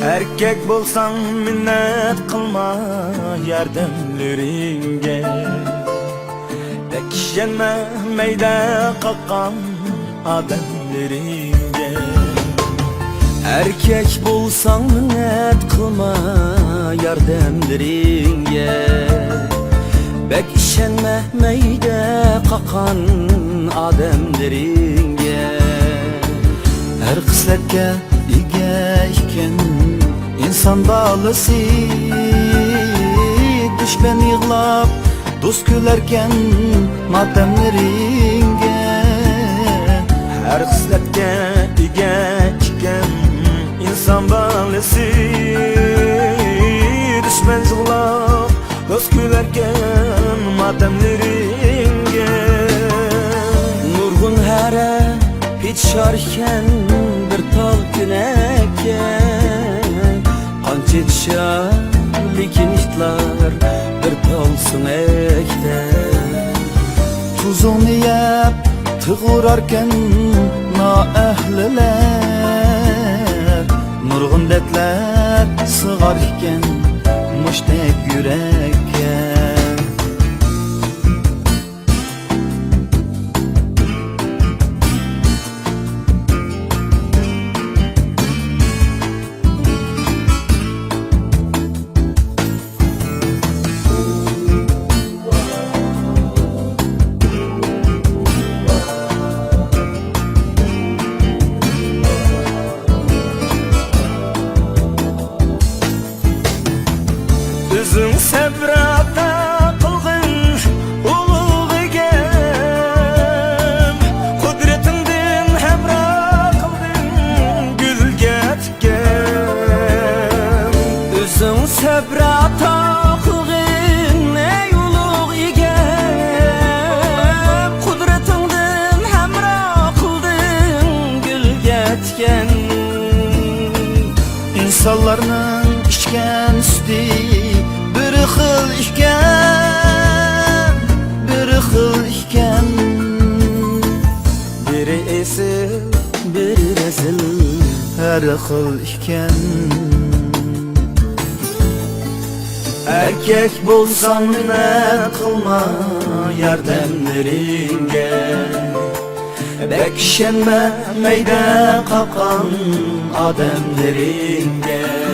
Erkek bolsan minnet kılma yardımlarınge. Bekşenme meyde kakan adamlarınge. Erkek bolsan minnet kılma yardımlarınge. Bekşenme meyde kakan adamlarınge. Her kısletke igeyken insan balısı, düşben yığlap dost gülerken matemleringe. Her kısletke igeyken insan balısı, düşben yığlap dost gülerken matemleringe. Nurgun here hiç şarken bir tal güneke. Qancha şarlikin iştlar bir talsın ekte. Tuzunu yep tığurarken naehliler, Nurgun detler sığarken muştek yürekke. Üzüm sebrata kılgın ulug egem, kudretinden hemra kıldın gülge tken. Üzüm sebrata kılgın ey ulug egem, kudretinden hemra kıldın gülge tken. İnsanlarning içken sütü bir xil iken, bir xil iken. Biri esil, biri rezil, her xil iken. Erkek bolsan minnet kılma yardımlarınge. Bekşenme meyde kakan adamlarınge.